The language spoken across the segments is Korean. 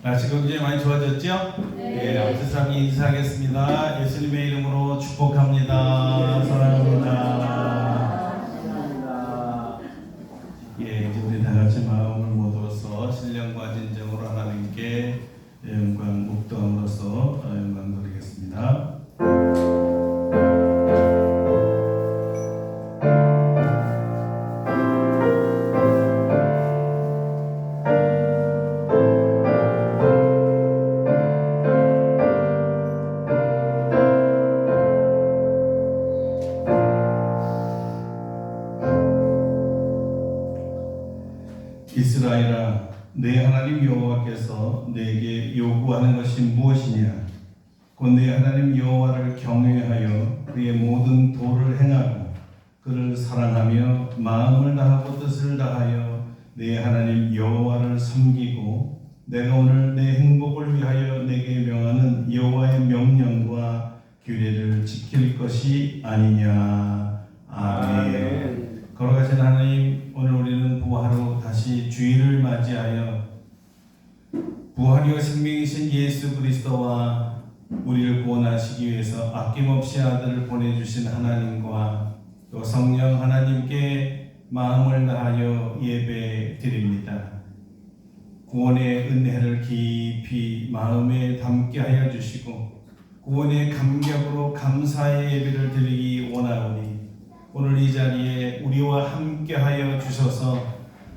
날씨가 굉장히 많이 좋아졌죠? 네. 아버지 사랑이 인사하겠습니다. 예수님의 이름으로 축복합니다. 사랑합니다. 예, 이제 우리 다 같이 마음을 모아서 신령과 진정으로 하나님께 영광 묵도함으로써 영광 드리겠습니다. 이스라엘아, 내 하나님 여호와께서 내게 요구하는 것이 무엇이냐? 곧 내 하나님 여호와를 경외하여 그의 모든 도를 행하고 그를 사랑하며 마음을 다하고 뜻을 다하여 내 하나님 여호와를 섬기고 내가 오늘 내 행복을 위하여 내게 명하는 여호와의 명령과 규례를 지킬 것이 아니냐. 아멘. 걸어가신 하나님, 오늘 우리는 부활로 다시 주일을 맞이하여 부활이요 생명이신 예수 그리스도와 우리를 구원하시기 위해서 아낌없이 아들을 보내주신 하나님과 또 성령 하나님께 마음을 다하여 예배 드립니다. 구원의 은혜를 깊이 마음에 담게 하여 주시고 구원의 감격으로 감사의 예배를 드리기 원하오니 오늘 이 자리에 우리와 함께하여 주셔서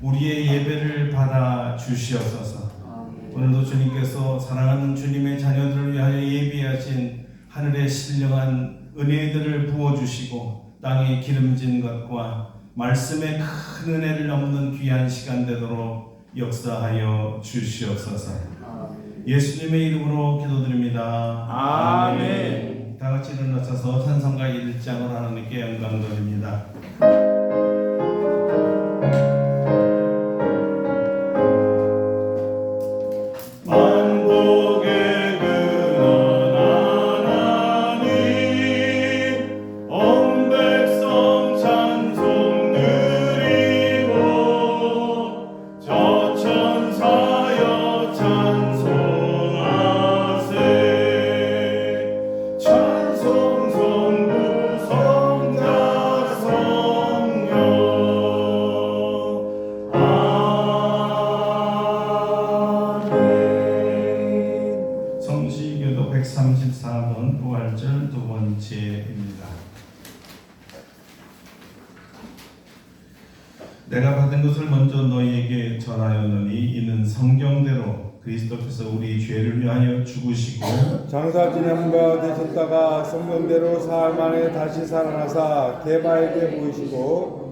우리의 예배를 받아 주시옵소서. 오늘도 주님께서 사랑하는 주님의 자녀들을 위하여 예비하신 하늘의 신령한 은혜들을 부어주시고 땅에 기름진 것과 말씀의 큰 은혜를 넘는 귀한 시간 되도록 역사하여 주시옵소서. 예수님의 이름으로 기도드립니다. 아멘. 다 같이 일어나셔서 찬송가 1장을 하나님께 영광 돌립니다. 성시교도 134번 부활절 두 번째입니다. 내가 받은 것을 먼저 너희에게 전하였노니 이는 성경대로 그리스도께서 우리 죄를 위하여 죽으시고 장사 지냄바 되셨다가 성경대로 사흘 만에 다시 살아나사 대마에게 보이시고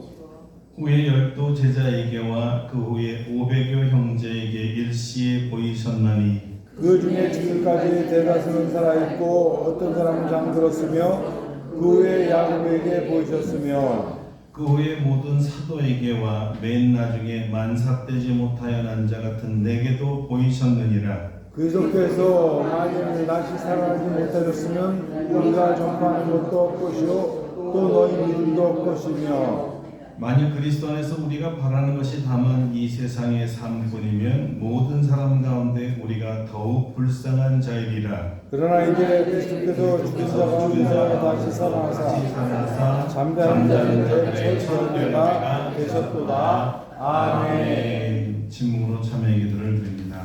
후에 12 제자에게와 그 후에 500여 형제에게 일시에 보이셨나니 그 중에 지금까지 대다수는 살아있고 어떤 사람은 잠들었으며 그 후에 야곱에게 보이셨으며 그 후에 모든 사도에게와 맨 나중에 만삭되지 못하여 난 자 같은 내게도 보이셨느니라. 그리스도께서 만일 다시 살아나지 못하셨으면 우리가 전파하는 것도 없것이요 또 너희 믿음도 없것이며 만일 그리스도 안에서 우리가 바라는 것이 다만 이 세상의 삶뿐이면 모든 사람 가운데 우리가 더욱 불쌍한 자이리라. 그러나 이제 그리스도께서 죽은 자 가운데 다시 살아나사 잠자는 자들의 철저가 되셨도다. 아멘. 침묵으로 참여의 기도를 드립니다.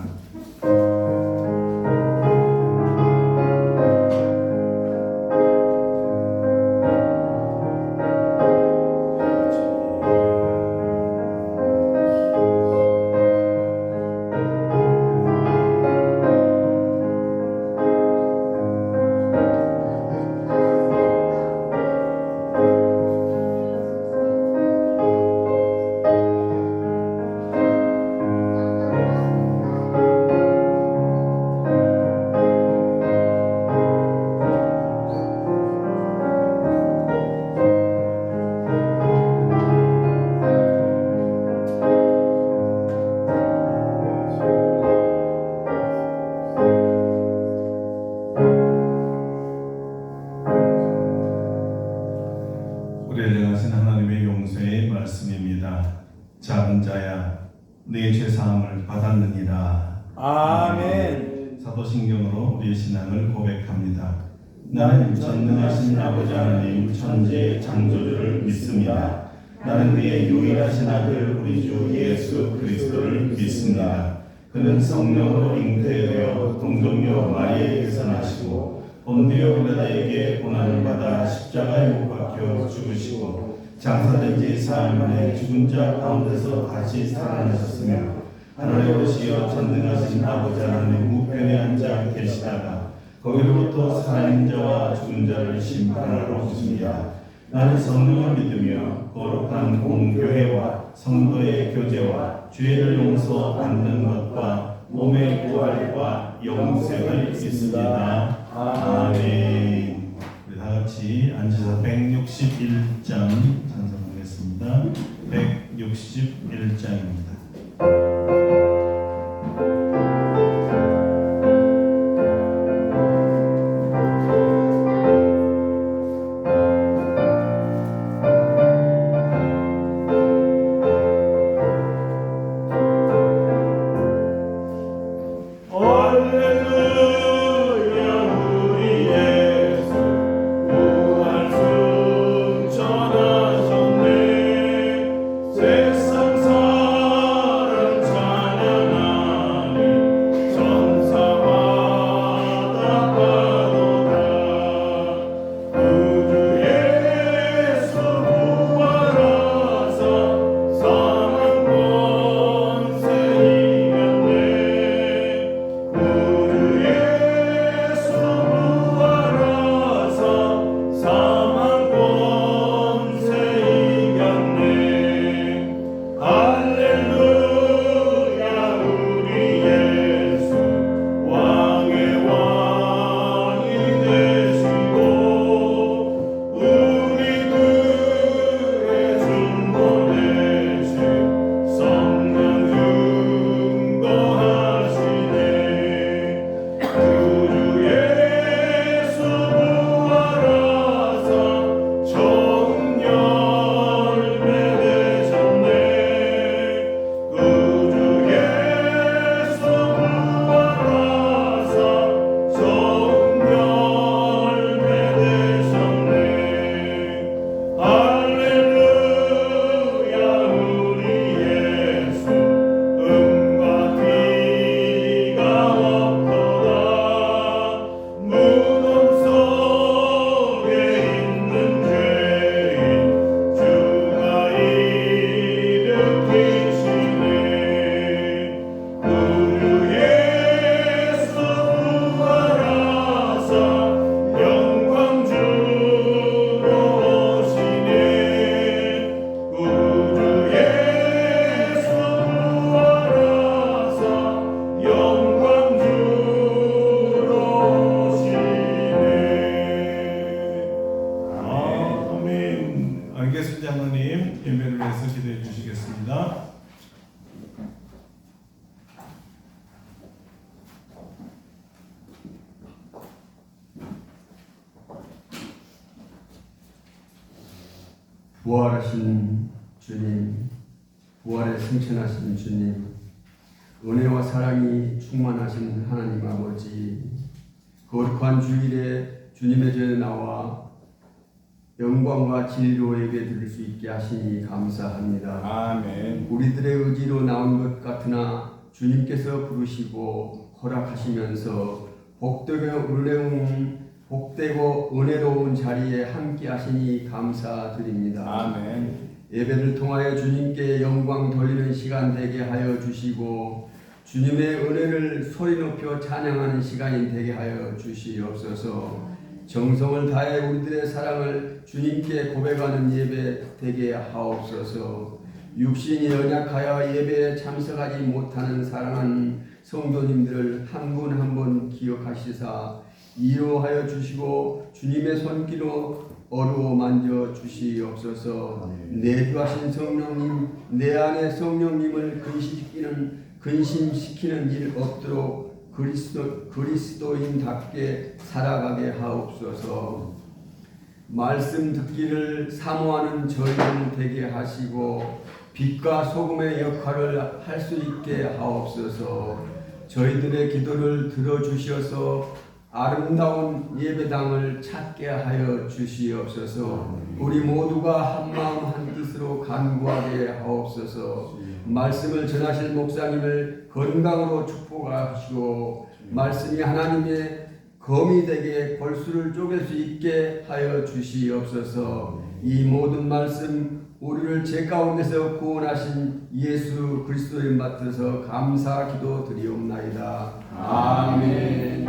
아멘. 사도신경으로 우리의 신앙을 고백합니다. 나는 전능하신 아버지 하나님 천지의 창조주를 믿습니다. 나는 그의 유일하신 아들 우리 주 예수 그리스도를 믿습니다. 그는 성령으로 잉태되어 동정녀 마리아에게서 나시고 본디오 빌라다에게 고난을 받아 십자가에 못 박혀 죽으시고 장사된 지 사흘 만에 죽은 자 가운데서 다시 살아나셨으며 하늘에 오르시어 전능하신 아버지 하나님 우편에 앉아 계시다가 거기로부터 살아있는 자와 죽은 자를 심판하러 오십니다. 나는 성령을 믿으며 거룩한 공교회와 성도의 교제와 죄를 용서받는 것과 몸의 부활과 영생을 믿습니다. 아멘. 우리 다 같이 앉아서 161장 찬송하겠습니다. 161장입니다. 예배를 위해서 기도해 주시겠습니다. 부활하신 주님, 부활에 승천하신 주님, 은혜와 사랑이 충만하신 하나님 아버지, 거룩한 주일에 주님의 전에 나와 영광과 진리로 예배 드릴 수 있게 하시니 감사합니다. 아멘. 우리들의 의지로 나온 것 같으나 주님께서 부르시고 허락하시면서 복되고 은혜로운 자리에 함께 하시니 감사드립니다. 아멘. 예배를 통하여 주님께 영광 돌리는 시간 되게 하여 주시고 주님의 은혜를 소리 높여 찬양하는 시간이 되게 하여 주시옵소서. 정성을 다해 우리들의 사랑을 주님께 고백하는 예배 되게 하옵소서. 육신이 연약하여 예배에 참석하지 못하는 사랑하는 성도님들을 한 분 한 분 기억하시사 이로하여 주시고 주님의 손길로 어루어 만져 주시옵소서. 내주하신 성령님, 내 안에 성령님을 근심시키는 일 없도록 그리스도인답게 살아가게 하옵소서. 말씀 듣기를 사모하는 저희들 되게 하시고 빛과 소금의 역할을 할 수 있게 하옵소서. 저희들의 기도를 들어주시어서 아름다운 예배당을 찾게 하여 주시옵소서. 우리 모두가 한 마음 한 뜻으로 간구하게 하옵소서. 말씀을 전하실 목사님을 건강으로 축복하시고 말씀이 하나님의 검이 되게 골수를 쪼갤 수 있게 하여 주시옵소서. 이 모든 말씀 우리를 죄 가운데서 구원하신 예수 그리스도의 맡아서 감사 기도 드리옵나이다. 아멘.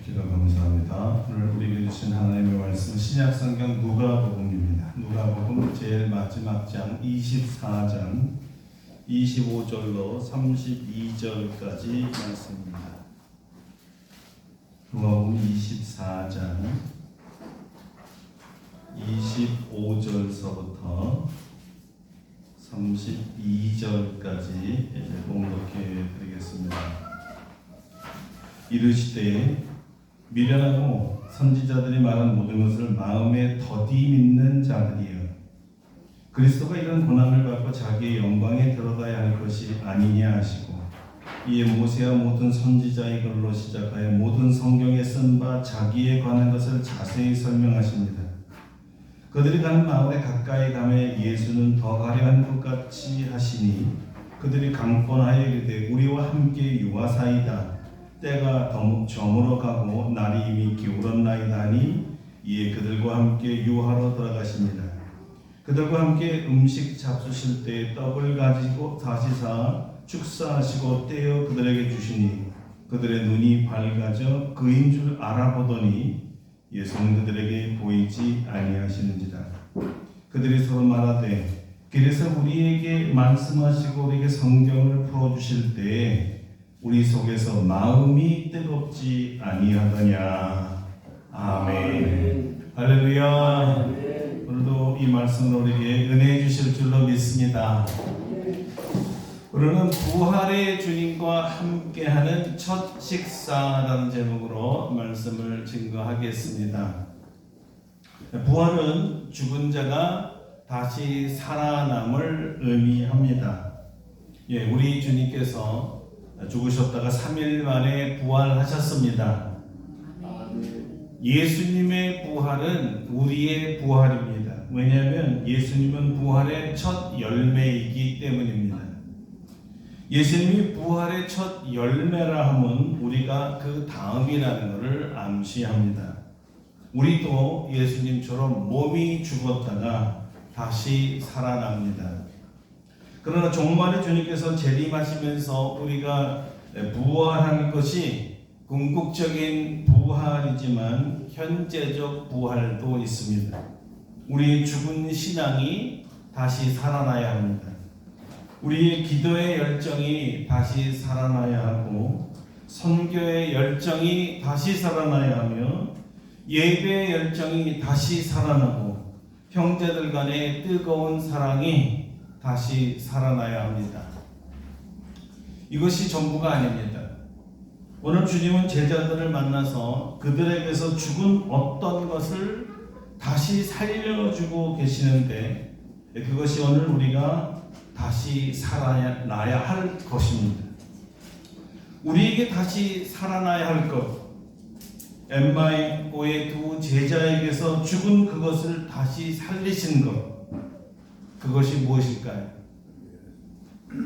기도 감사합니다. 오늘 우리에게 주신 하나님의 말씀 신약성경 누가복음입니다. 누가복음 제일 마지막 장 24장 25절로 32절까지 말씀입니다. 누가복음 24장 25절서부터 32절까지 봉독해 드리겠습니다. 이르시되 미련하고 선지자들이 말한 모든 것을 마음에 더디 믿는 자들이여, 그리스도가 이런 고난을 받고 자기의 영광에 들어가야 할 것이 아니냐 하시고, 이에 모세와 모든 선지자의 글로 시작하여 모든 성경에 쓴 바 자기에 관한 것을 자세히 설명하십니다. 그들이 가는 마을에 가까이 가매 예수는 더 가려 한 것 같이 하시니 그들이 강권하여 이르되 우리와 함께 유하사이다. 때가 저물어 가고 날이 이미 기울었나이다 하니 이에 그들과 함께 유하로 들어가십니다. 그들과 함께 음식 잡수실 때 떡을 가지고 다시사 축사하시고 떼어 그들에게 주시니 그들의 눈이 밝아져 그인 줄 알아보더니 예수는 그들에게 보이지 아니하시는지라. 그들이 서로 말하되 길에서 우리에게 말씀하시고 우리에게 성경을 풀어주실 때에 우리 속에서 마음이 뜨겁지 아니하더냐. 아멘. 할렐루야. 오늘도 이 말씀을 우리에게 은혜해 주실 줄로 믿습니다. 오늘은 부활의 주님과 함께하는 첫 식사라는 제목으로 말씀을 증거하겠습니다. 부활은 죽은 자가 다시 살아남을 의미합니다. 우리 주님께서 죽으셨다가 3일 만에 부활하셨습니다. 예수님의 부활은 우리의 부활입니다. 왜냐하면 예수님은 부활의 첫 열매이기 때문입니다. 예수님이 부활의 첫 열매라 하면 우리가 그 다음이라는 것을 암시합니다. 우리도 예수님처럼 몸이 죽었다가 다시 살아납니다. 그러나 종말의 주님께서 재림하시면서 우리가 부활하는 것이 궁극적인 부활이지만 현재적 부활도 있습니다. 우리 죽은 신앙이 다시 살아나야 합니다. 우리의 기도의 열정이 다시 살아나야 하고 선교의 열정이 다시 살아나야 하며 예배의 열정이 다시 살아나고 형제들 간의 뜨거운 사랑이 다시 살아나야 합니다. 이것이 전부가 아닙니다. 오늘 주님은 제자들을 만나서 그들에게서 죽은 어떤 것을 다시 살려주고 계시는데 그것이 오늘 우리가 다시 살아나야 할 것입니다. 우리에게 다시 살아나야 할 것, 엠마오의 두 제자에게서 죽은 그것을 다시 살리신 것, 그것이 무엇일까요?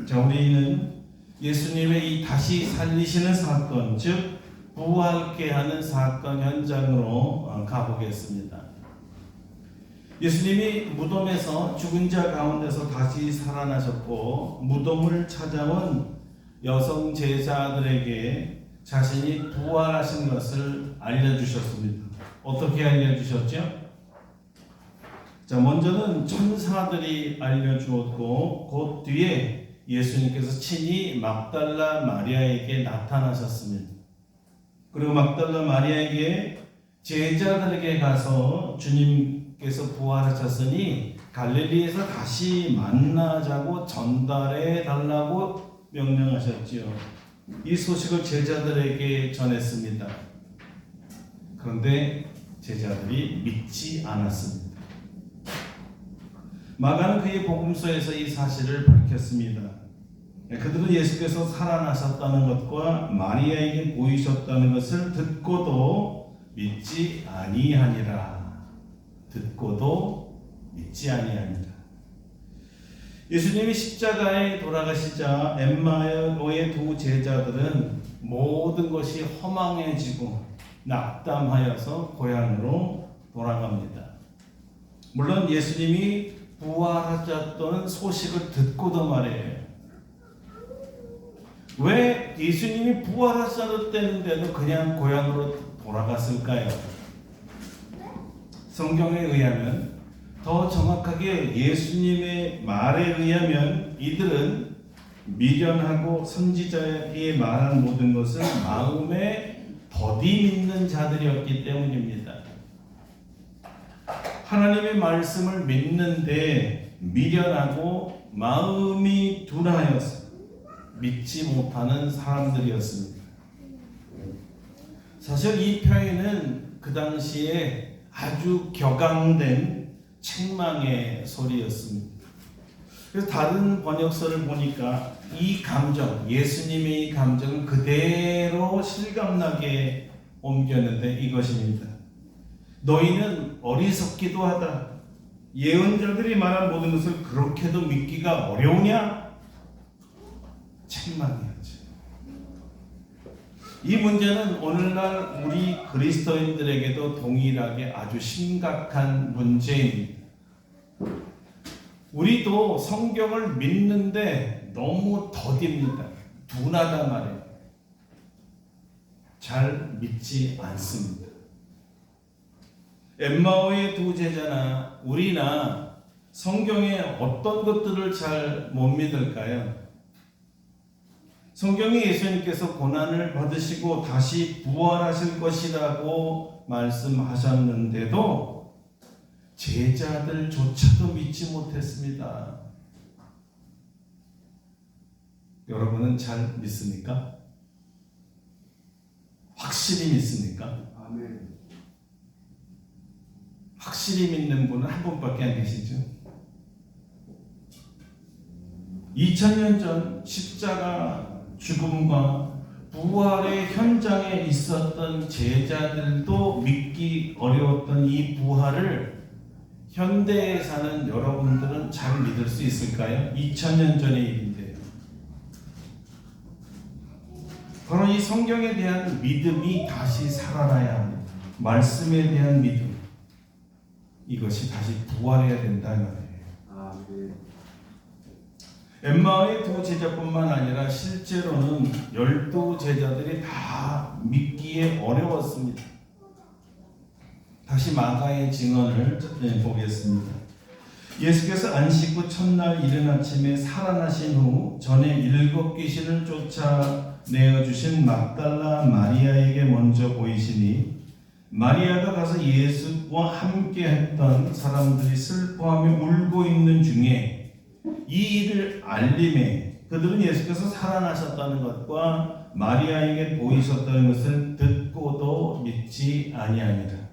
자, 우리는 예수님의 이 다시 살리시는 사건, 즉 부활케 하는 사건 현장으로 가보겠습니다. 예수님이 무덤에서 죽은 자 가운데서 다시 살아나셨고 무덤을 찾아온 여성 제자들에게 자신이 부활하신 것을 알려주셨습니다. 어떻게 알려주셨죠? 자, 먼저는 천사들이 알려주었고 그 뒤에 예수님께서 친히 막달라 마리아에게 나타나셨습니다. 그리고 막달라 마리아에게 제자들에게 가서 주님께서 부활하셨으니 갈릴리에서 다시 만나자고 전달해 달라고 명령하셨지요. 이 소식을 제자들에게 전했습니다. 그런데 제자들이 믿지 않았습니다. 마가는 그의 복음서에서 이 사실을 밝혔습니다. 그들은 예수께서 살아나셨다는 것과 마리아에게 보이셨다는 것을 듣고도 믿지 아니하니라. 듣고도 믿지 아니하니라. 예수님이 십자가에 돌아가시자 엠마오의 두 제자들은 모든 것이 허망해지고 낙담하여서 고향으로 돌아갑니다. 물론 예수님이 부활하셨다는 소식을 듣고도 말이에요. 왜 예수님이 부활하셨다는데도 그냥 고향으로 돌아갔을까요? 성경에 의하면, 더 정확하게 예수님의 말에 의하면 이들은 미련하고 선지자의 말한 모든 것을 마음에 더디 믿는 자들이었기 때문입니다. 하나님의 말씀을 믿는데 미련하고 마음이 둔하여서 믿지 못하는 사람들이었습니다. 사실 이 표현은 그 당시에 아주 격앙된 책망의 소리였습니다. 그래서 다른 번역서를 보니까 이 감정, 예수님의 이 감정을 그대로 실감나게 옮겼는데 이것입니다. 너희는 어리석기도 하다. 예언자들이 말한 모든 것을 그렇게도 믿기가 어려우냐? 책망이었죠. 이 문제는 오늘날 우리 그리스도인들에게도 동일하게 아주 심각한 문제입니다. 우리도 성경을 믿는데 너무 더딥니다. 둔하단 말이에요. 잘 믿지 않습니다. 엠마오의 두 제자나 우리나 성경의 어떤 것들을 잘 못 믿을까요? 성경에 예수님께서 고난을 받으시고 다시 부활하실 것이라고 말씀하셨는데도 제자들조차도 믿지 못했습니다. 여러분은 잘 믿습니까? 확실히 믿습니까? 아멘. 확실히 믿는 분은 한 분밖에 안 계시죠. 2000년 전 십자가 죽음과 부활의 현장에 있었던 제자들도 믿기 어려웠던 이 부활을 현대에 사는 여러분들은 잘 믿을 수 있을까요? 2000년 전의 일인데요. 바로 이 성경에 대한 믿음이 다시 살아나야 합니다. 말씀에 대한 믿음, 이것이 다시 부활해야 된다는 거예요. 엠마오의 두 제자뿐만 아니라 실제로는 12제자들이 다 믿기에 어려웠습니다. 다시 마가의 증언을 보겠습니다. 예수께서 안식 후 첫날 이른 아침에 살아나신 후 전에 7 귀신을 쫓아내어 주신 막달라 마리아에게 먼저 보이시니 마리아가 가서 예수와 함께 했던 사람들이 슬퍼하며 울고 있는 중에 이 일을 알림해 그들은 예수께서 살아나셨다는 것과 마리아에게 보이셨다는 것을 듣고도 믿지 아니하니라.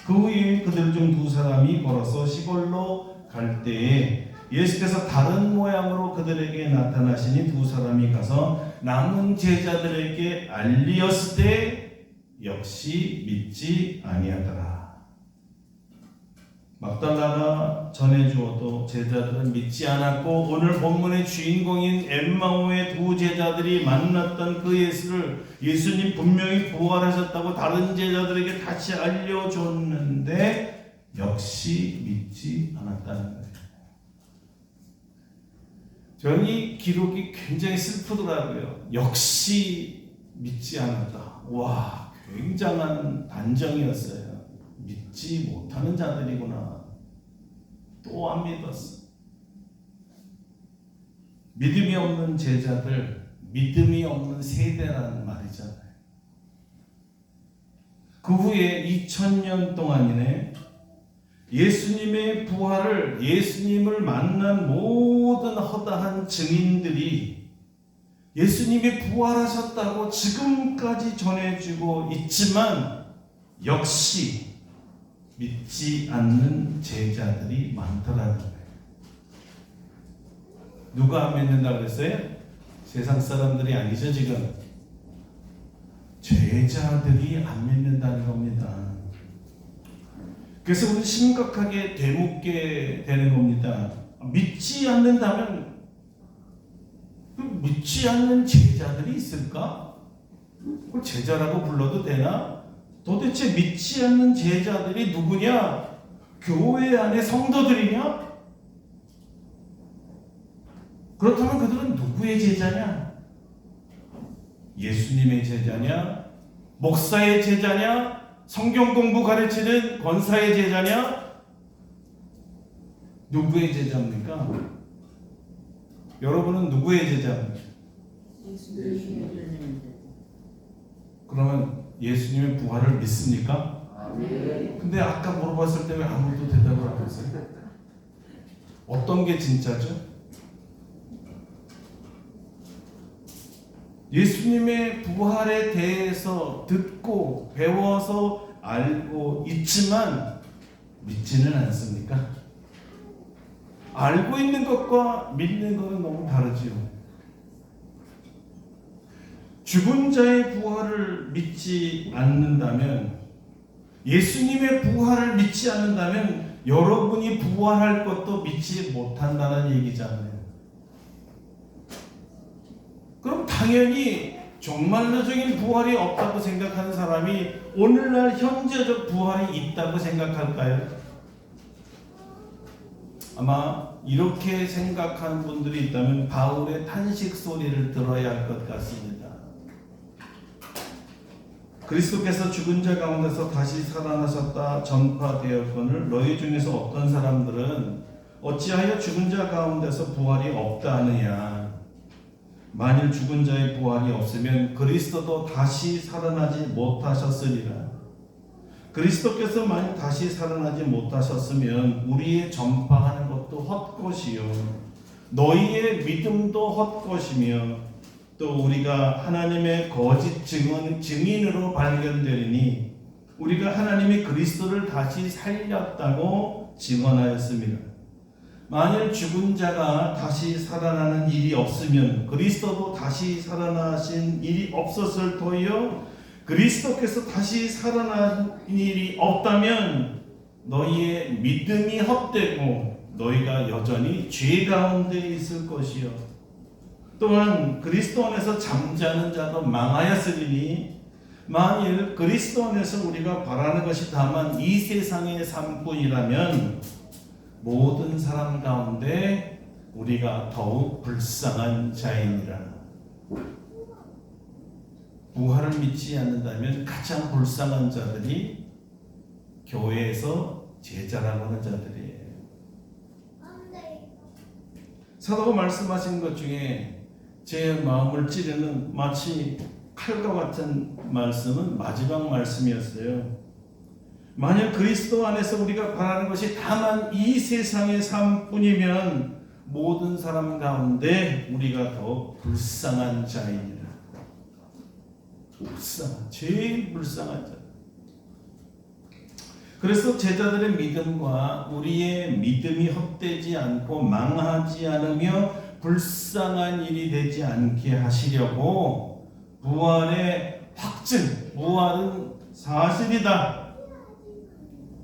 그 후에 그들 중 2 사람이 걸어서 시골로 갈 때에 예수께서 다른 모양으로 그들에게 나타나시니 2 사람이 가서 남은 제자들에게 알리었을 때 역시 믿지 아니하더라. 막달라가 전해주어도 제자들은 믿지 않았고 오늘 본문의 주인공인 엠마오의 2 제자들이 만났던 그 예수를 예수님 분명히 부활하셨다고 다른 제자들에게 다시 알려줬는데 역시 믿지 않았다는 거예요. 저는 이 기록이 굉장히 슬프더라고요. 역시 믿지 않았다. 와, 굉장한 단정이었어요. 믿지 못하는 자들이구나. 또 안 믿었어. 믿음이 없는 제자들, 믿음이 없는 세대라는 말이잖아요. 그 후에 2000년 동안이네 예수님의 부활을, 예수님을 만난 모든 허다한 증인들이 예수님이 부활하셨다고 지금까지 전해주고 있지만 역시 믿지 않는 제자들이 많더라는 거예요. 누가 안 믿는다 그랬어요? 세상 사람들이 아니죠. 지금 제자들이 안 믿는다는 겁니다. 그래서 우리 심각하게 되묻게 되는 겁니다. 믿지 않는다면 믿지 않는 제자들이 있을까? 그걸 제자라고 불러도 되나? 도대체 믿지 않는 제자들이 누구냐? 교회 안에 성도들이냐? 그렇다면 그들은 누구의 제자냐? 예수님의 제자냐? 목사의 제자냐? 성경 공부 가르치는 권사의 제자냐? 누구의 제자입니까? 여러분은 누구의 제자입니까? 그러면 예수님의 부활을 믿습니까? 근데 아까 물어봤을 때 왜 아무도 대답을 안 했어요? 어떤 게 진짜죠? 예수님의 부활에 대해서 듣고 배워서 알고 있지만 믿지는 않습니까? 알고 있는 것과 믿는 것은 너무 다르지요. 죽은 자의 부활을 믿지 않는다면, 예수님의 부활을 믿지 않는다면 여러분이 부활할 것도 믿지 못한다는 얘기잖아요. 그럼 당연히 종말론적인 부활이 없다고 생각하는 사람이 오늘날 현재적 부활이 있다고 생각할까요? 아마 이렇게 생각하는 분들이 있다면 바울의 탄식 소리를 들어야 할 것 같습니다. 그리스도께서 죽은 자 가운데서 다시 살아나셨다 전파되었거늘 너희 중에서 어떤 사람들은 어찌하여 죽은 자 가운데서 부활이 없다 하느냐. 만일 죽은 자의 부활이 없으면 그리스도도 다시 살아나지 못하셨으리라. 그리스도께서 만일 다시 살아나지 못하셨으면 우리의 전파하는 것도 헛것이요 너희의 믿음도 헛것이며 또 우리가 하나님의 거짓 증인으로 발견되리니 우리가 하나님이 그리스도를 다시 살렸다고 증언하였습니다. 만일 죽은 자가 다시 살아나는 일이 없으면 그리스도도 다시 살아나신 일이 없었을 터이요 그리스도께서 다시 살아난 일이 없다면 너희의 믿음이 헛되고 너희가 여전히 죄 가운데 있을 것이요 또한 그리스도 안에서 잠자는 자도 망하였으리니 만일 그리스도 안에서 우리가 바라는 것이 다만 이 세상의 삶뿐이라면 모든 사람 가운데 우리가 더욱 불쌍한 자이니라. 부활을 믿지 않는다면 가장 불쌍한 자들이 교회에서 제자라고 하는 자들이에요. 사도가 말씀하신 것 중에 제 마음을 찌르는 마치 칼과 같은 말씀은 마지막 말씀이었어요. 만약 그리스도 안에서 우리가 바라는 것이 다만 이 세상의 삶뿐이면 모든 사람 가운데 우리가 더 불쌍한 자이니라. 제일 불쌍한 자. 그래서 제자들의 믿음과 우리의 믿음이 헛되지 않고 망하지 않으며 불쌍한 일이 되지 않게 하시려고 부활의 확증, 부활은 사실이다.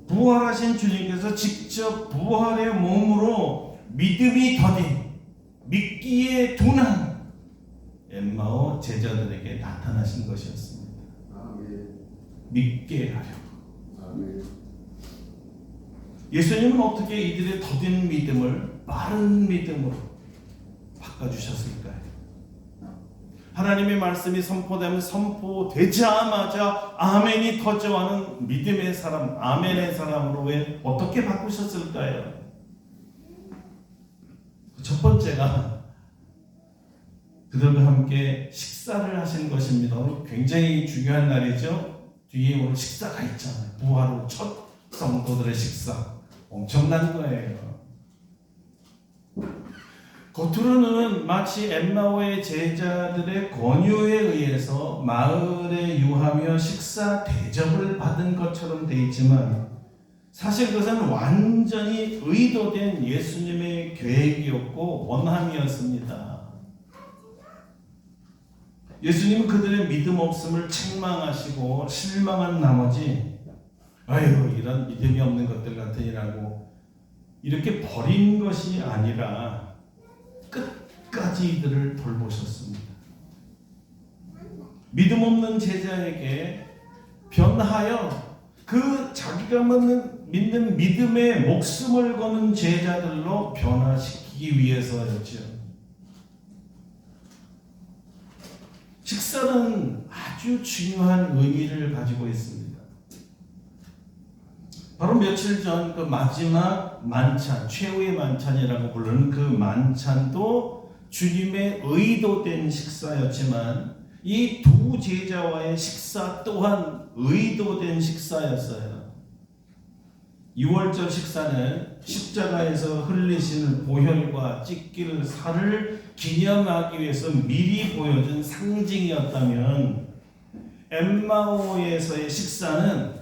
부활하신 주님께서 직접 부활의 몸으로 믿음이 더딘, 믿기에 둔한 엠마오 제자들에게 나타나신 것이었습니다. 믿게 하려고. 예수님은 어떻게 이들의 더딘 믿음을 빠른 믿음으로 바꿔주셨을까요? 하나님의 말씀이 선포되면 선포되자마자 아멘이 터져가는 믿음의 사람, 아멘의 사람으로 왜 어떻게 바꾸셨을까요? 첫 번째가 그들과 함께 식사를 하신 것입니다. 오늘 굉장히 중요한 날이죠. 뒤에 오늘 식사가 있잖아요. 부활 후 첫 성도들의 식사. 엄청난 거예요. 겉으로는 마치 엠마오의 제자들의 권유에 의해서 마을에 유하며 식사 대접을 받은 것처럼 되어 있지만 사실 그것은 완전히 의도된 예수님의 계획이었고 원함이었습니다. 예수님은 그들의 믿음 없음을 책망하시고 실망한 나머지 아유 이런 믿음이 없는 것들 같으니라고 이렇게 버린 것이 아니라 끝까지 이들을 돌보셨습니다. 믿음 없는 제자에게 변하여 그 자기가 믿는 믿음에 목숨을 거는 제자들로 변화시키기 위해서였죠. 식사는 아주 중요한 의미를 가지고 있습니다. 바로 며칠 전 그 마지막 만찬, 최후의 만찬이라고 부르는 그 만찬도 주님의 의도된 식사였지만 이 두 제자와의 식사 또한 의도된 식사였어요. 유월절 식사는 십자가에서 흘리신 보혈과 찢길 살을 기념하기 위해서 미리 보여준 상징이었다면 엠마오에서의 식사는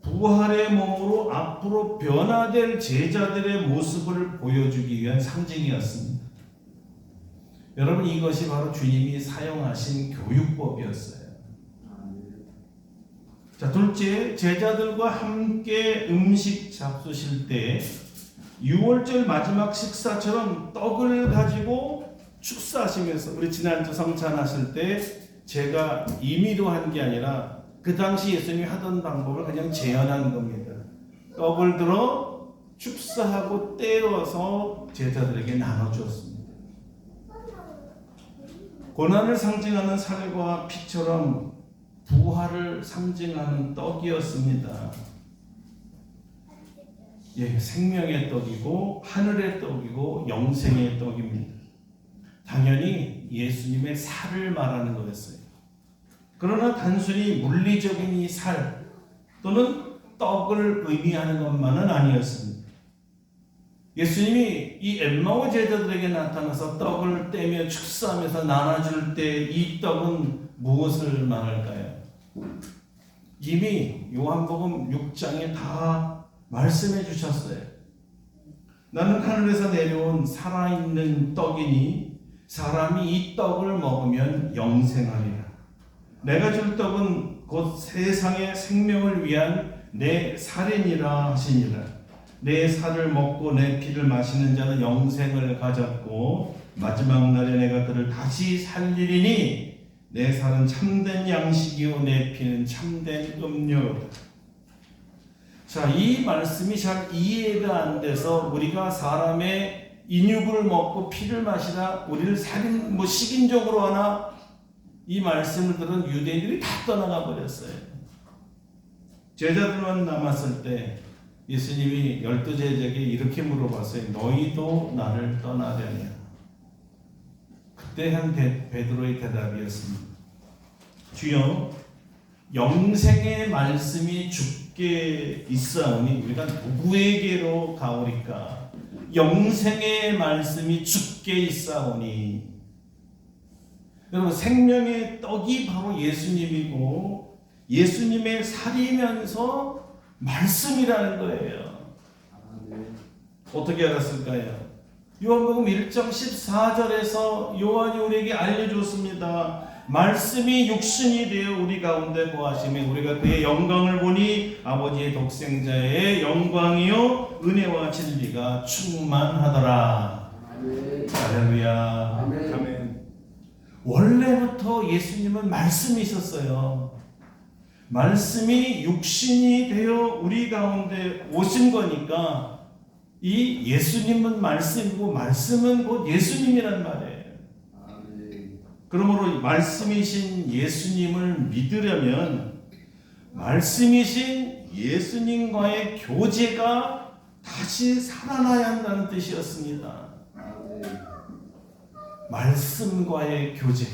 부활의 몸으로 앞으로 변화될 제자들의 모습을 보여주기 위한 상징이었습니다. 여러분 이것이 바로 주님이 사용하신 교육법이었어요. 자, 둘째, 제자들과 함께 음식 잡수실 때 유월절 마지막 식사처럼 떡을 가지고 축사하시면서 우리 지난주 성찬하실 때 제가 임의로 한 게 아니라 그 당시 예수님이 하던 방법을 그냥 재현한 겁니다. 떡을 들어 축사하고 떼어서 제자들에게 나눠주었습니다. 고난을 상징하는 살과 피처럼 부활을 상징하는 떡이었습니다. 예, 생명의 떡이고 하늘의 떡이고 영생의 떡입니다. 당연히 예수님의 살을 말하는 거였어요. 그러나 단순히 물리적인 이 살 또는 떡을 의미하는 것만은 아니었습니다. 예수님이 이 엠마오 제자들에게 나타나서 떡을 떼며 축사하면서 나눠줄 때 이 떡은 무엇을 말할까요? 이미 요한복음 6장에 다 말씀해 주셨어요. 나는 하늘에서 내려온 살아있는 떡이니 사람이 이 떡을 먹으면 영생하리라. 내가 줄 떡은 곧 세상의 생명을 위한 내 살이니라 하시니라. 내 살을 먹고 내 피를 마시는 자는 영생을 가졌고 마지막 날에 내가 그를 다시 살리리니 내 살은 참된 양식이요 내 피는 참된 음료로다. 자, 이 말씀이 잘 이해가 안 돼서 우리가 사람의 인육을 먹고 피를 마시라 우리를 식인종으로 하나 이 말씀을 들은 유대인들이 다 떠나가 버렸어요. 제자들만 남았을 때 예수님이 12제자에게 이렇게 물어봤어요. 너희도 나를 떠나려냐? 그때 한 베드로의 대답이었습니다. 주여, 영생의 말씀이 주께 있사오니 우리가 누구에게로 가오리까? 영생의 말씀이 주께 있사오니. 여러분, 생명의 떡이 바로 예수님이고 예수님의 살이면서 말씀이라는 거예요. 어떻게 알았을까요? 요한복음 1장 14절에서 요한이 우리에게 알려줬습니다. 말씀이 육신이 되어 우리 가운데 거하시며 우리가 그의 영광을 보니 아버지의 독생자의 영광이요 은혜와 진리가 충만하더라. 할렐루야. 아멘. 원래부터 예수님은 말씀이셨어요. 말씀이 육신이 되어 우리 가운데 오신 거니까 이 예수님은 말씀이고 말씀은 곧 예수님이란 말이에요. 그러므로 말씀이신 예수님을 믿으려면 말씀이신 예수님과의 교제가 다시 살아나야 한다는 뜻이었습니다. 말씀과의 교제,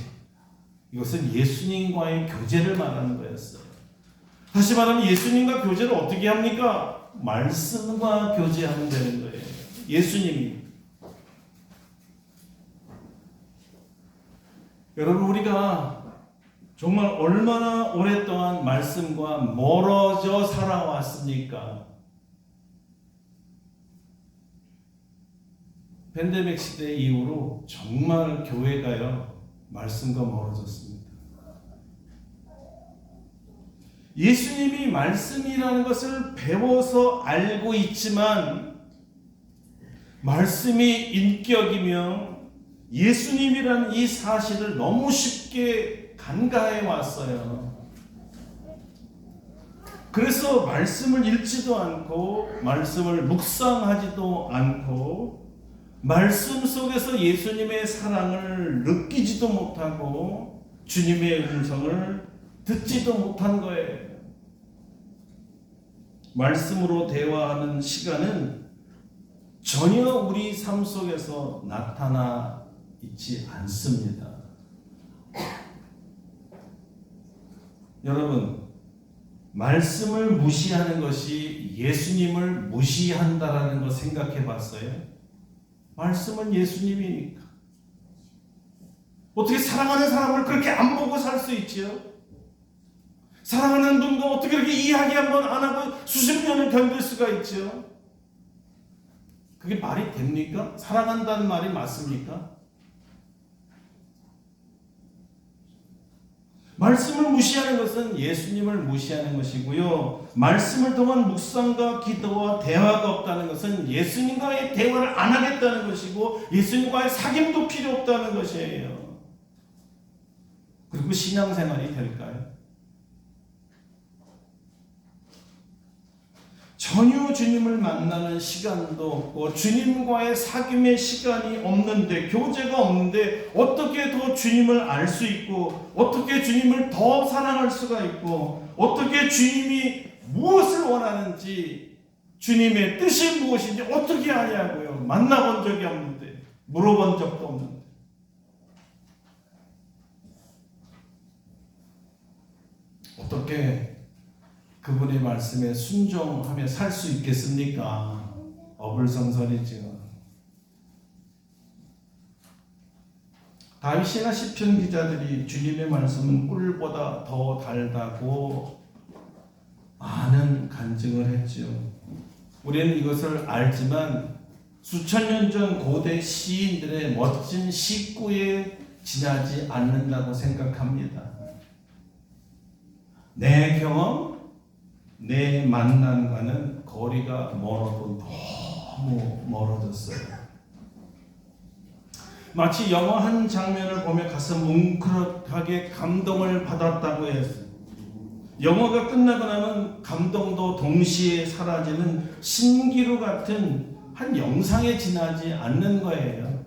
이것은 예수님과의 교제를 말하는 거였어요. 다시 말하면 예수님과 교제를 어떻게 합니까? 말씀과 교제하면 되는 거예요. 예수님이. 여러분, 우리가 정말 얼마나 오랫동안 말씀과 멀어져 살아왔습니까? 팬데믹 시대 이후로 정말 교회가요 말씀과 멀어졌습니다. 예수님이 말씀이라는 것을 배워서 알고 있지만 말씀이 인격이며 예수님이라는 이 사실을 너무 쉽게 간과해 왔어요. 그래서 말씀을 읽지도 않고 말씀을 묵상하지도 않고 말씀 속에서 예수님의 사랑을 느끼지도 못하고 주님의 음성을 듣지도 못한 거예요. 말씀으로 대화하는 시간은 전혀 우리 삶 속에서 나타나 있지 않습니다. 여러분, 말씀을 무시하는 것이 예수님을 무시한다라는 거 생각해 봤어요? 말씀은 예수님이니까. 어떻게 사랑하는 사람을 그렇게 안 보고 살 수 있지요? 사랑하는 분과 어떻게 그렇게 이야기 한번 안 하고 수십 년을 견딜 수가 있지요? 그게 말이 됩니까? 사랑한다는 말이 맞습니까? 말씀을 무시하는 것은 예수님을 무시하는 것이고요. 말씀을 통한 묵상과 기도와 대화가 없다는 것은 예수님과의 대화를 안 하겠다는 것이고 예수님과의 사귐도 필요 없다는 것이에요. 그리고 신앙생활이 될까요? 전혀 주님을 만나는 시간도 없고 주님과의 사귐의 시간이 없는데, 교제가 없는데 어떻게 더 주님을 알 수 있고 어떻게 주님을 더 사랑할 수가 있고 어떻게 주님이 무엇을 원하는지 주님의 뜻이 무엇인지 어떻게 아냐고요. 만나본 적이 없는데, 물어본 적도 없는데. 어떻게 그분의 말씀에 순종하며 살 수 있겠습니까? 어불성설이죠. 다윗이나 시편 기자들이 주님의 말씀은 꿀보다 더 달다고 많은 간증을 했죠. 우리는 이것을 알지만 수천 년 전 고대 시인들의 멋진 시구에 지나지 않는다고 생각합니다. 내 경험, 내 만남과는 거리가 멀어도 너무 멀어졌어요. 마치 영화 한 장면을 보며 가슴 뭉클하게 감동을 받았다고 했어요. 영화가 끝나고 나면 감동도 동시에 사라지는 신기루 같은 한 영상에 지나지 않는 거예요.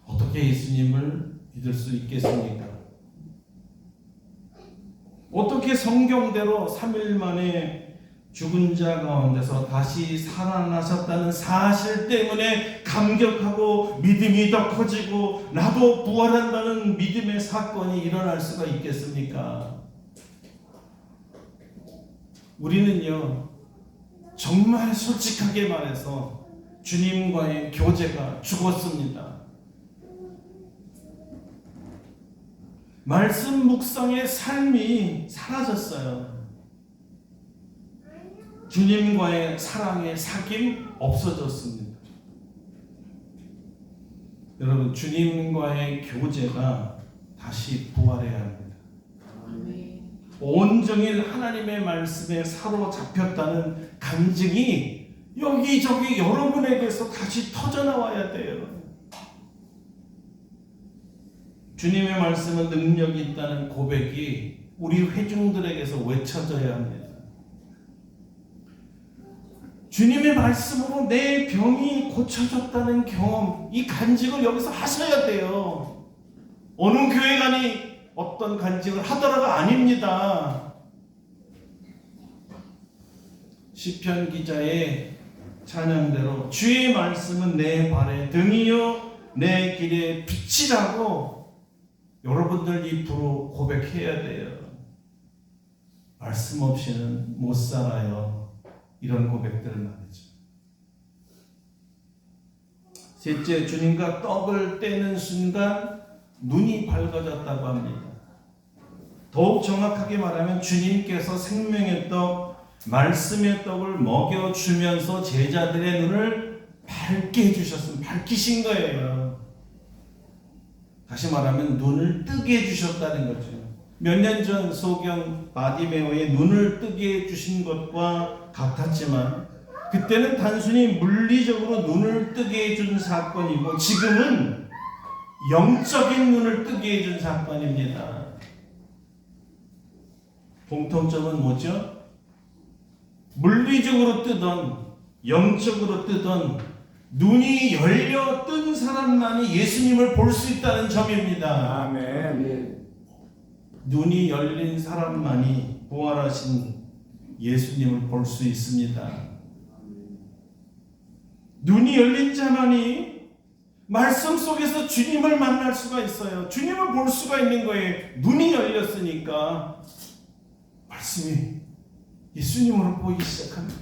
어떻게 예수님을 믿을 수 있겠습니까? 어떻게 성경대로 3일 만에 죽은 자 가운데서 다시 살아나셨다는 사실 때문에 감격하고 믿음이 더 커지고 나도 부활한다는 믿음의 사건이 일어날 수가 있겠습니까? 우리는요, 정말 솔직하게 말해서 주님과의 교제가 죽었습니다. 말씀 묵상의 삶이 사라졌어요. 주님과의 사랑의 사귐 없어졌습니다. 여러분, 주님과의 교제가 다시 부활해야 합니다. 온종일 하나님의 말씀에 사로잡혔다는 간증이 여기저기 여러분에게서 다시 터져나와야 돼요. 주님의 말씀은 능력이 있다는 고백이 우리 회중들에게서 외쳐져야 합니다. 주님의 말씀으로 내 병이 고쳐졌다는 경험, 이 간증을 여기서 하셔야 돼요. 어느 교회 가니 어떤 간증을 하더라가 아닙니다. 시편 기자의 찬양대로 주의 말씀은 내 발의 등이요 내 길의 빛이라고 여러분들 입으로 고백해야 돼요. 말씀 없이는 못 살아요. 이런 고백들을 말이죠. 셋째, 주님과 떡을 떼는 순간 눈이 밝아졌다고 합니다. 더욱 정확하게 말하면 주님께서 생명의 떡, 말씀의 떡을 먹여주면서 제자들의 눈을 밝게 해주셨습니다. 밝히신 거예요. 다시 말하면 눈을 뜨게 해주셨다는 거죠. 몇 년 전 소경 바디메오의 눈을 뜨게 해주신 것과 같았지만 그때는 단순히 물리적으로 눈을 뜨게 해준 사건이고 지금은 영적인 눈을 뜨게 해준 사건입니다. 공통점은 뭐죠? 물리적으로 뜨던 영적으로 뜨던 눈이 열려 뜬 사람만이 예수님을 볼 수 있다는 점입니다. 아멘. 눈이 열린 사람만이 부활하신 예수님을 볼 수 있습니다. 눈이 열린 자만이 말씀 속에서 주님을 만날 수가 있어요. 주님을 볼 수가 있는 거예요. 눈이 열렸으니까 말씀이 예수님으로 보이기 시작합니다.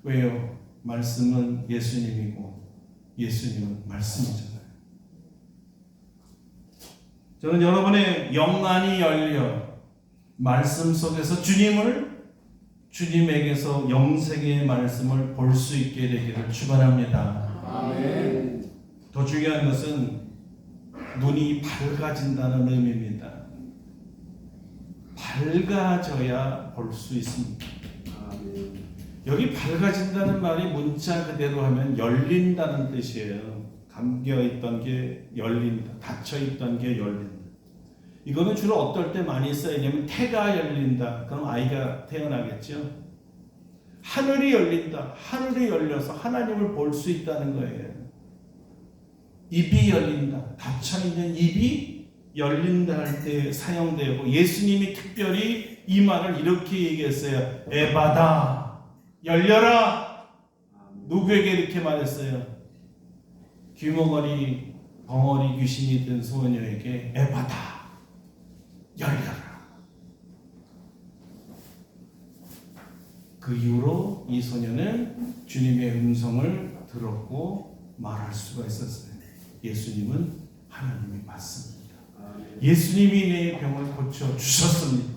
왜요? 말씀은 예수님이고 예수님은 말씀이잖아요. 저는 여러분의 영안이 열려 말씀 속에서 주님에게서 영생의 말씀을 볼 수 있게 되기를 축원합니다. 아멘. 더 중요한 것은 눈이 밝아진다는 의미입니다. 밝아져야 볼 수 있습니다. 여기 밝아진다는 말이 문자 그대로 하면 열린다는 뜻이에요. 감겨있던 게 열린다. 닫혀있던 게 열린다. 이거는 주로 어떨 때 많이 쓰이냐면 태가 열린다. 그럼 아이가 태어나겠죠. 하늘이 열린다. 하늘이 열려서 하나님을 볼 수 있다는 거예요. 입이 열린다. 닫혀있는 입이 열린다 할 때 사용되고 예수님이 특별히 이 말을 이렇게 얘기했어요. 에바다. 열려라. 누구에게 이렇게 말했어요? 귀머거리 벙어리 귀신이 든 소녀에게 에바다. 열려라. 그 이후로 이 소녀는 주님의 음성을 들었고 말할 수가 있었어요. 예수님은 하나님이 맞습니다. 예수님이 내 병을 고쳐 주셨습니다.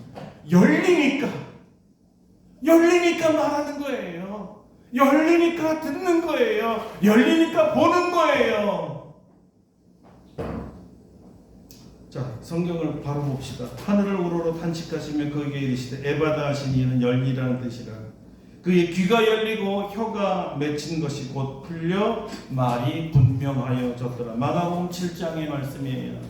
열리니까 말하는 거예요. 열리니까 듣는 거예요. 열리니까 보는 거예요. 자, 성경을 바로 봅시다. 하늘을 우러러 탄식하시며 그에게 이르시되 에바다 하시니 이는 열리라는 뜻이라. 그의 귀가 열리고 혀가 맺힌 것이 곧 풀려 말이 분명하여졌더라. 마가복음 7장의 말씀이에요.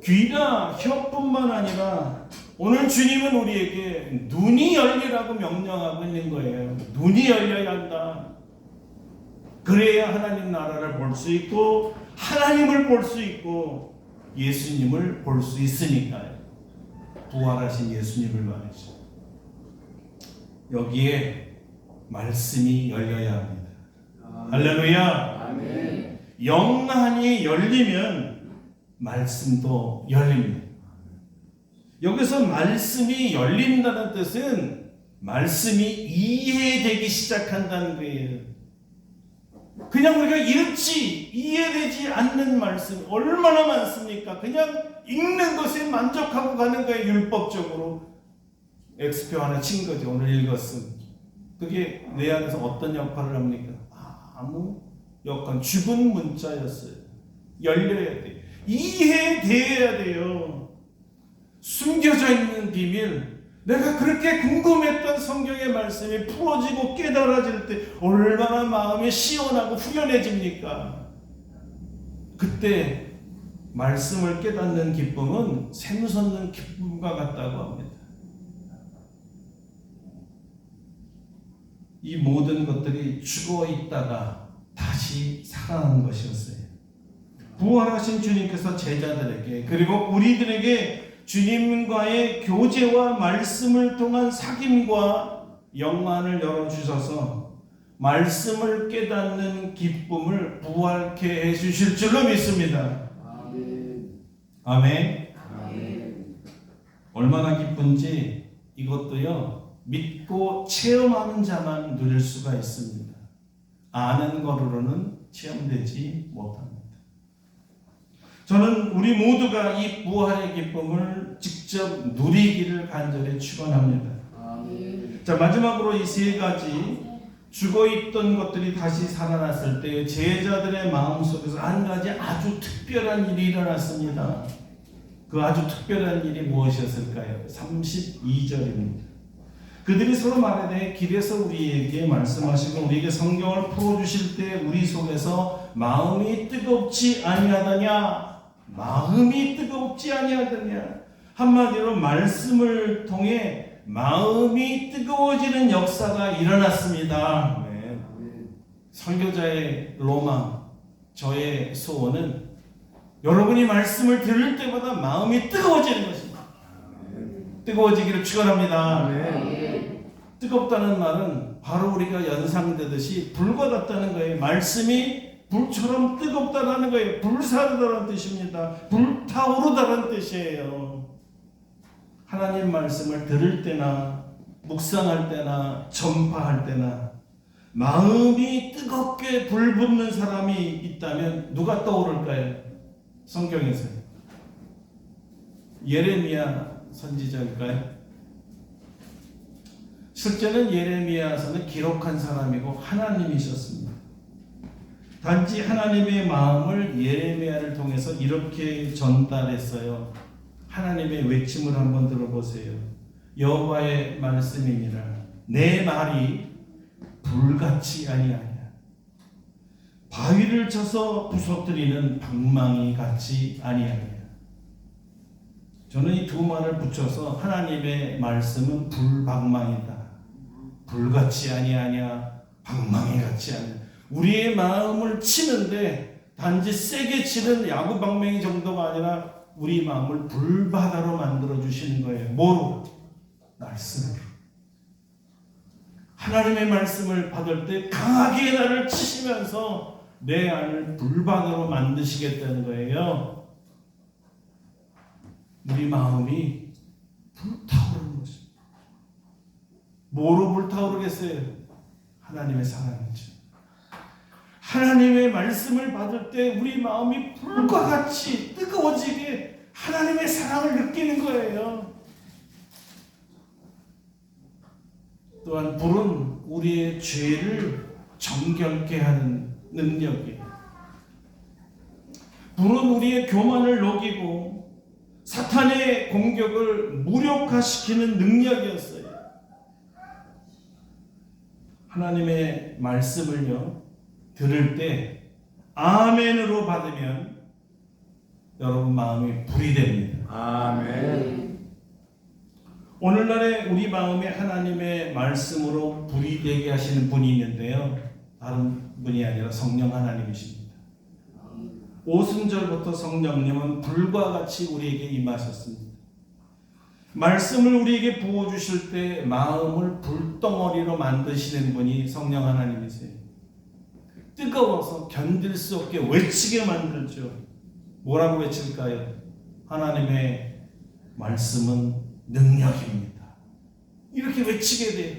귀나 혀뿐만 아니라 오늘 주님은 우리에게 눈이 열리라고 명령하고 있는 거예요. 눈이 열려야 한다. 그래야 하나님 나라를 볼 수 있고 하나님을 볼 수 있고 예수님을 볼 수 있으니까요. 부활하신 예수님을 말이죠. 여기에 말씀이 열려야 합니다. 할렐루야. 아멘. 영안이 열리면 말씀도 열립니다. 여기서 말씀이 열린다는 뜻은 말씀이 이해되기 시작한다는 거예요. 그냥 우리가 읽지 이해되지 않는 말씀 얼마나 많습니까? 그냥 읽는 것에 만족하고 가는 거예요. 율법적으로 X표 하나 친 거죠. 오늘 읽었음. 그게 내 안에서 어떤 역할을 합니까? 아무 역할, 죽은 문자였어요. 열려야 돼. 이해돼야 돼요. 숨겨져 있는 비밀, 내가 그렇게 궁금했던 성경의 말씀이 풀어지고 깨달아질 때 얼마나 마음이 시원하고 후련해집니까? 그때 말씀을 깨닫는 기쁨은 샘솟는 기쁨과 같다고 합니다. 이 모든 것들이 죽어 있다가 다시 살아난 것이었어요. 부활하신 주님께서 제자들에게 그리고 우리들에게 주님과의 교제와 말씀을 통한 사귐과 영안을 열어주셔서 말씀을 깨닫는 기쁨을 부활케 해주실 줄로 믿습니다. 아멘. 아멘. 얼마나 기쁜지 이것도요, 믿고 체험하는 자만 누릴 수가 있습니다. 아는 것으로는 체험되지 못합니다. 저는 우리 모두가 이 부활의 기쁨을 직접 누리기를 간절히 축원합니다. 자, 마지막으로 이 세 가지 죽어있던 것들이 다시 살아났을 때 제자들의 마음속에서 한 가지 아주 특별한 일이 일어났습니다. 그 아주 특별한 일이 무엇이었을까요? 32절입니다. 그들이 서로 말에 대해 길에서 우리에게 말씀하시고 우리에게 성경을 풀어주실 때 우리 속에서 마음이 뜨겁지 아니하더냐? 마음이 뜨겁지 아니하더냐? 한마디로 말씀을 통해 마음이 뜨거워지는 역사가 일어났습니다. 네. 설교자의 로망, 저의 소원은 여러분이 말씀을 들을 때마다 마음이 뜨거워지는 것입니다. 뜨거워지기를 축원합니다. 뜨겁다는 말은 바로 우리가 연상되듯이 불과 같다는 거예요. 말씀이 불처럼 뜨겁다는 거예요. 불사르다는 뜻입니다. 불타오르다는 뜻이에요. 하나님 말씀을 들을 때나 묵상할 때나 전파할 때나 마음이 뜨겁게 불붙는 사람이 있다면 누가 떠오를까요? 성경에서 예레미야 선지자일까요? 실제는 예레미야서는 기록한 사람이고 하나님이셨습니다. 단지 하나님의 마음을 예레미야를 통해서 이렇게 전달했어요. 하나님의 외침을 한번 들어보세요. 여호와의 말씀이니라. 내 말이 불같이 아니하냐. 바위를 쳐서 부서뜨리는 방망이 같이 아니하냐. 저는 이 두 말을 붙여서 하나님의 말씀은 불방망이다. 불같이 아니하냐. 방망이같이 아니하냐. 우리의 마음을 치는데 단지 세게 치는 야구 방망이 정도가 아니라 우리 마음을 불바다로 만들어 주시는 거예요. 뭐로? 말씀으로. 하나님의 말씀을 받을 때 강하게 나를 치시면서 내 안을 불바다로 만드시겠다는 거예요. 우리 마음이 불타오르는 것입니다. 뭐로 불타오르겠어요? 하나님의 사랑이죠. 하나님의 말씀을 받을 때 우리 마음이 불과 같이 뜨거워지게 하나님의 사랑을 느끼는 거예요. 또한 불은 우리의 죄를 정결케 하는 능력이에요. 불은 우리의 교만을 녹이고 사탄의 공격을 무력화시키는 능력이었어요. 하나님의 말씀을요 들을 때 아멘으로 받으면 여러분 마음이 불이 됩니다. 아멘. 오늘날에 우리 마음에 하나님의 말씀으로 불이 되게 하시는 분이 있는데요. 다른 분이 아니라 성령 하나님이십니다. 오순절부터 성령님은 불과 같이 우리에게 임하셨습니다. 말씀을 우리에게 부어주실 때 마음을 불덩어리로 만드시는 분이 성령 하나님이세요. 뜨거워서 견딜 수 없게 외치게 만들죠. 뭐라고 외칠까요? 하나님의 말씀은 능력입니다. 이렇게 외치게 돼요.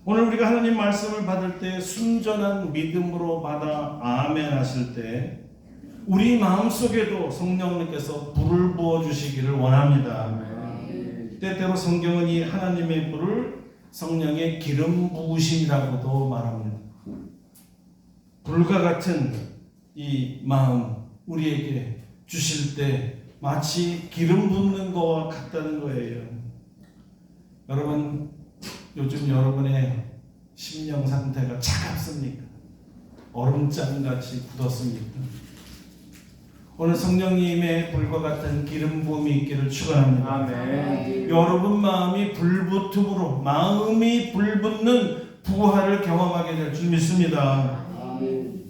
오늘 우리가 하나님 말씀을 받을 때 순전한 믿음으로 받아 아멘 하실 때 우리 마음속에도 성령님께서 불을 부어주시기를 원합니다. 때때로 성경은 이 하나님의 불을 성령의 기름 부으심이라고도 말합니다. 불과 같은 이 마음 우리에게 주실 때 마치 기름 붓는 것과 같다는 거예요. 여러분, 요즘 여러분의 심령 상태가 차갑습니까? 얼음장같이 굳었습니까? 오늘 성령님의 불과 같은 기름 부음이 있기를 축원합니다. 아멘. 여러분 마음이 불붙음으로 마음이 불붙는 부활을 경험하게 될 줄 믿습니다. 아멘.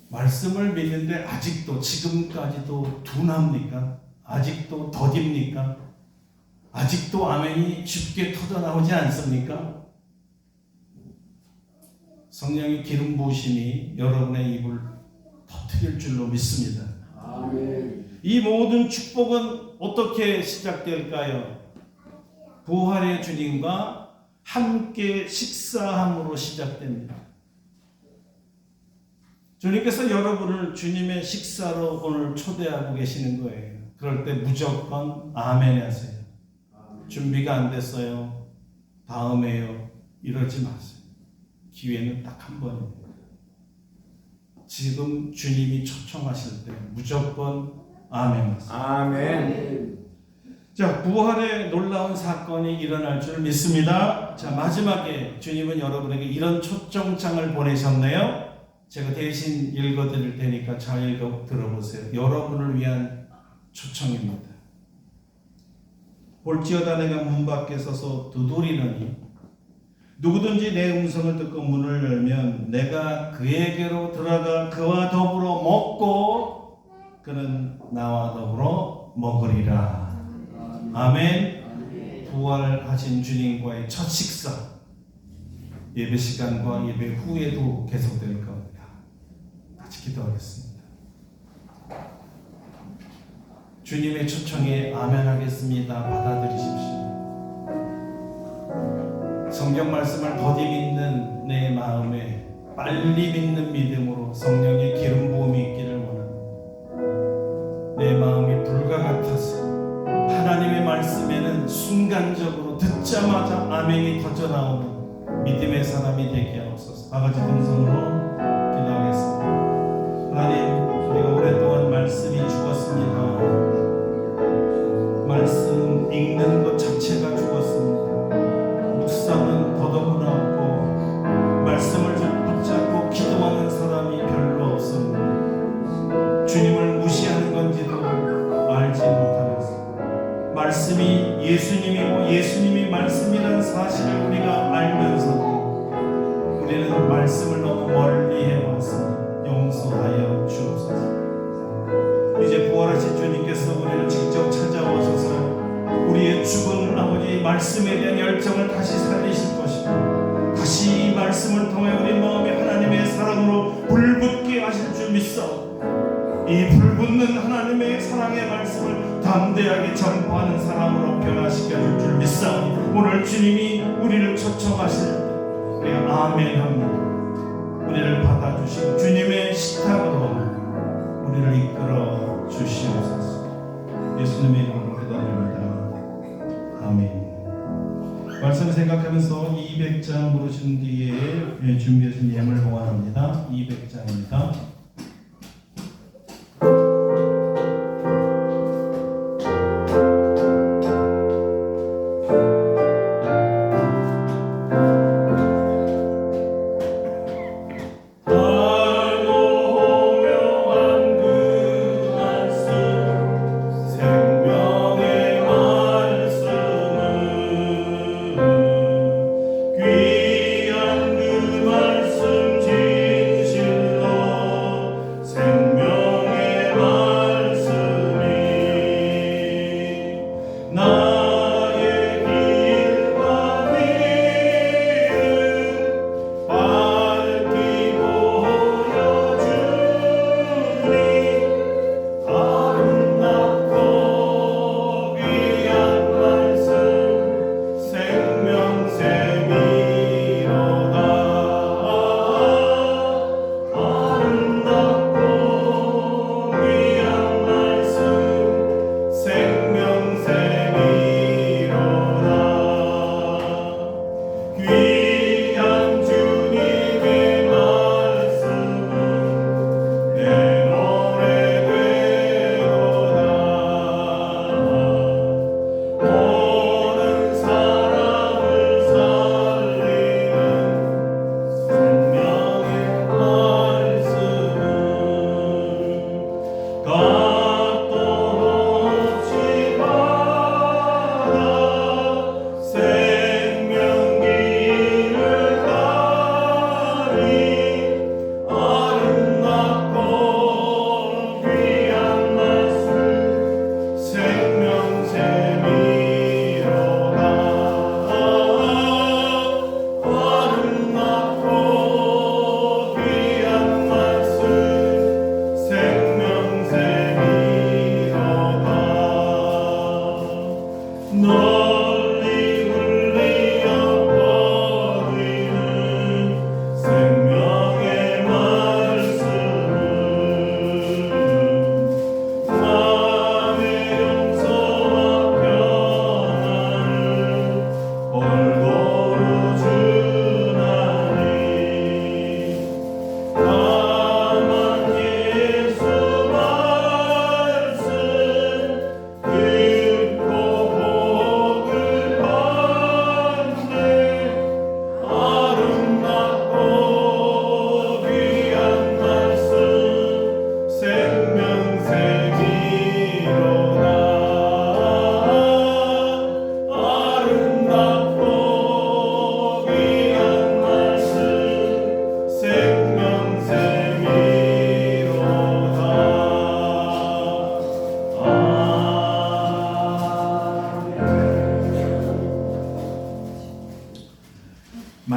말씀을 믿는데 아직도 지금까지도 둔합니까? 아직도 더딥니까? 아직도 아멘이 쉽게 터져나오지 않습니까? 성령의 기름 부으심이 여러분의 입을 터뜨릴 줄로 믿습니다. 아멘. 이 모든 축복은 어떻게 시작될까요? 부활의 주님과 함께 식사함으로 시작됩니다. 주님께서 여러분을 주님의 식사로 오늘 초대하고 계시는 거예요. 그럴 때 무조건 아멘 하세요. 준비가 안 됐어요. 다음에요. 이러지 마세요. 기회는 딱 한 번입니다. 지금 주님이 초청하실 때 무조건 아멘 하세요. 아멘. 자, 부활의 놀라운 사건이 일어날 줄 믿습니다. 자, 마지막에 주님은 여러분에게 이런 초청장을 보내셨네요. 제가 대신 읽어드릴 테니까 잘 읽어 들어보세요. 여러분을 위한 초청입니다. 볼지어다 내가 문 밖에 서서 두드리노니 누구든지 내 음성을 듣고 문을 열면 내가 그에게로 들어가 그와 더불어 먹고 그는 나와 더불어 먹으리라. 아멘. 부활하신 주님과의 첫 식사, 예배 시간과 예배 후에도 계속될 겁니다. 같이 기도하겠습니다. 주님의 초청에 아멘하겠습니다. 받아들이십시오. 성경 말씀을 더디 믿는 내 마음에 빨리 믿는 믿음으로 성령의 기름 부음이 있기를 원합니다. 내 마음이 불과 같아서 하나님의 말씀에는 순간적으로 듣자마자 아멘이 터져 나오는 믿음의 사람이 되게 하옵소서. 다 같이 동성으로 기도하겠습니다. 하나님, 우리가 오랫동안 말씀이 죽었습니다. 말씀 읽는 것 자체가 죽었습니다. 묵상은 더더구나 없고 말씀을 붙잡고 기도하는 사람이 별로 없습니다. 주님을 무시하는 건지도 알지 못하면서 말씀이 예수님이고 예수님이 말씀이라는 사실을 우리가 알면서도 우리는 말씀을 너무 멀리 해왔습니다. 용서하여 주옵소서. 이제 부활하신 주님께서 우리를 직접 찾아오셔서 우리의 죽은 아버지 말씀에 대한 열정을 다시 살리실 것이고 다시 이 말씀을 통해 우리 마음에 하나님의 사랑으로 불붙게 하실 줄 믿사옵니다. 이 불붙는 하나님의 사랑의 말씀을 담대하게 전파하는 사람으로 변화시켜 줄 줄 믿사오니 오늘 주님이 우리를 초청하실 때 우리가 아멘합니다. 우리를 받아주시고 주님의 식탁으로 우리를 이끌어 주시옵소서. 예수님의 이름으로 기도드립니다. 아멘. 말씀 생각하면서 200장 부르신 뒤에 준비하신 예물 봉헌합니다. 200장입니다. 귀한 그 말씀 진실로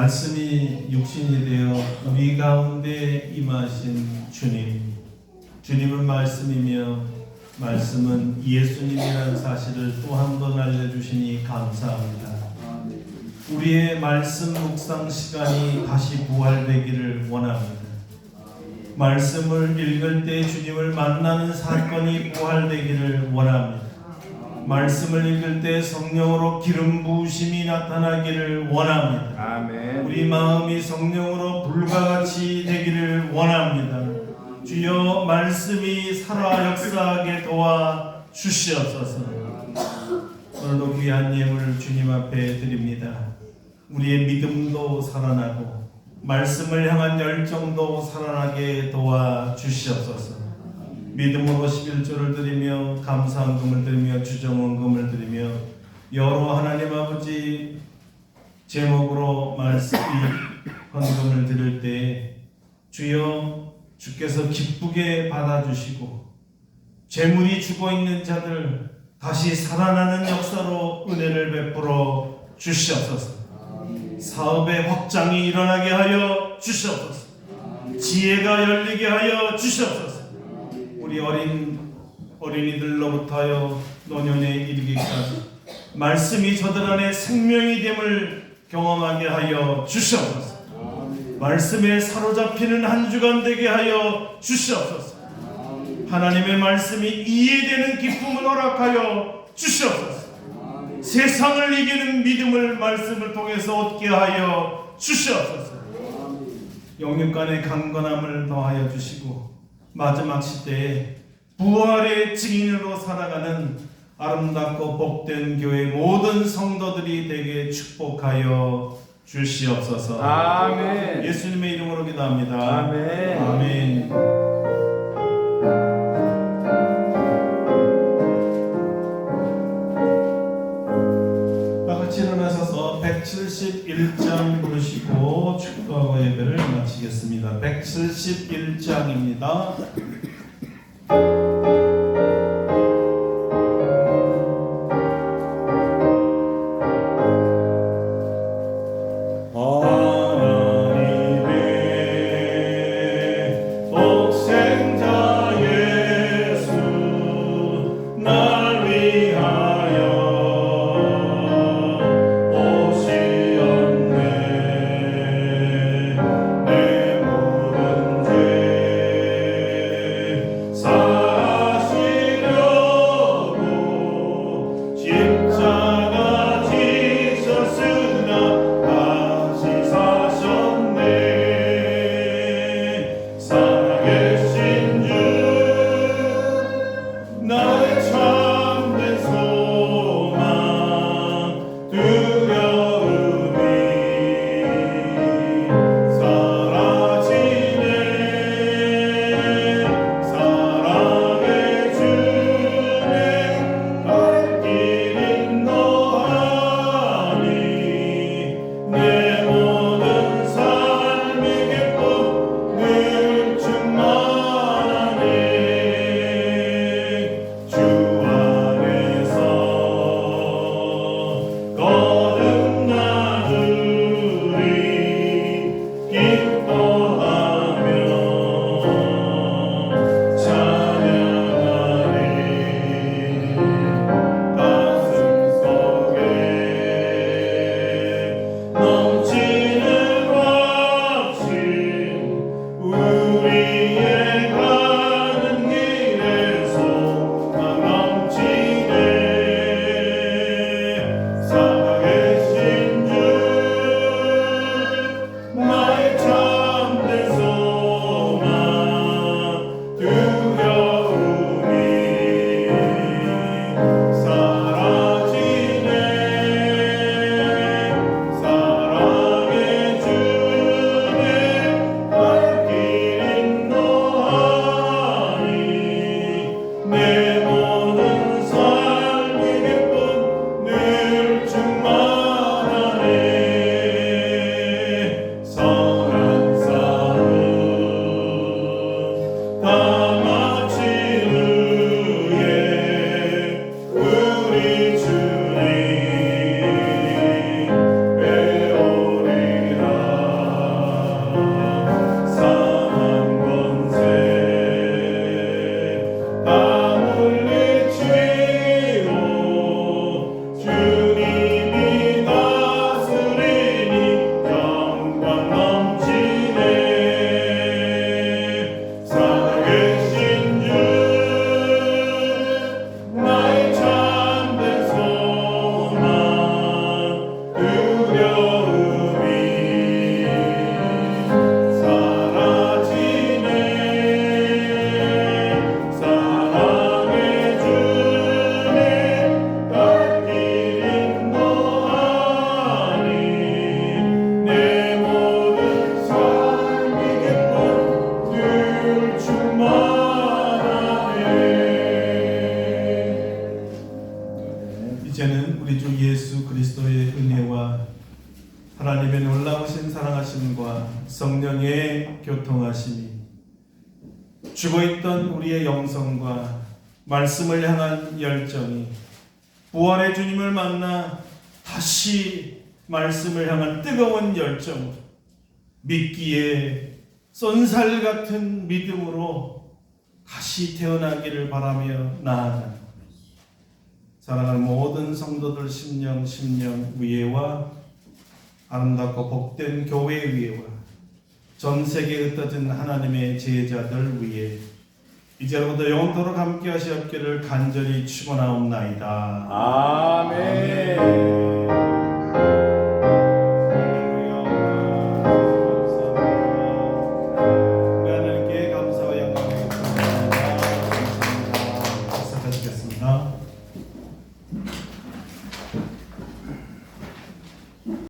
말씀이 육신이 되어 우리 가운데 임하신 주님, 주님은 말씀이며 말씀은 예수님이라는 사실을 또 한 번 알려주시니 감사합니다. 우리의 말씀 묵상 시간이 다시 부활되기를 원합니다. 말씀을 읽을 때 주님을 만나는 사건이 부활되기를 원합니다. 말씀을 읽을 때 성령으로 기름 부으심이 나타나기를 원합니다. 아멘. 우리 마음이 성령으로 불과 같이 되기를 원합니다. 주여 말씀이 살아 역사하게 도와 주시옵소서. 오늘도 귀한 예물 주님 앞에 드립니다. 우리의 믿음도 살아나고 말씀을 향한 열정도 살아나게 도와 주시옵소서. 믿음으로 11조를 드리며 감사헌금을 드리며 주정헌금을 드리며 여러 하나님 아버지 제목으로 말씀 헌금을 드릴 때 주여 주께서 기쁘게 받아주시고 재물이 죽어있는 자들 다시 살아나는 역사로 은혜를 베풀어 주시옵소서. 사업의 확장이 일어나게 하여 주시옵소서. 지혜가 열리게 하여 주시옵소서. 우리 어린이들로부터요 노년에 이르기까지 말씀이 저들 안에 생명이 됨을 경험하게 하여 주시옵소서. 말씀에 사로잡히는 한 주간 되게 하여 주시옵소서. 하나님의 말씀이 이해되는 기쁨을 허락하여 주시옵소서. 세상을 이기는 믿음을 말씀을 통해서 얻게 하여 주시옵소서. 영육간의 강건함을 더하여 주시고 마지막 시대에 부활의 증인으로 살아가는 아름답고 복된 교회 모든 성도들이 되게 축복하여 주시옵소서. 아멘. 예수님의 이름으로 기도합니다. 아멘. 아멘. 다 같이 일어나셔서 171장 부르시고 축도하고 예배를 마치겠습니다. 171장입니다. 이제는 우리 주 예수 그리스도의 은혜와 하나님의 놀라우신 사랑하심과 성령의 교통하심이 죽어있던 우리의 영성과 말씀을 향한 열정이 부활의 주님을 만나 다시 말씀을 향한 뜨거운 열정, 믿기에 쏜살 같은 믿음으로 다시 태어나기를 바라며 나아가는 사랑하는 모든 성도들 심령 위에와 아름답고 복된 교회 위에와 전 세계에 흩어진 하나님의 제자들 위에 이제로부터 영원토록 함께 하시옵기를 간절히 축원하옵나이다. 아멘.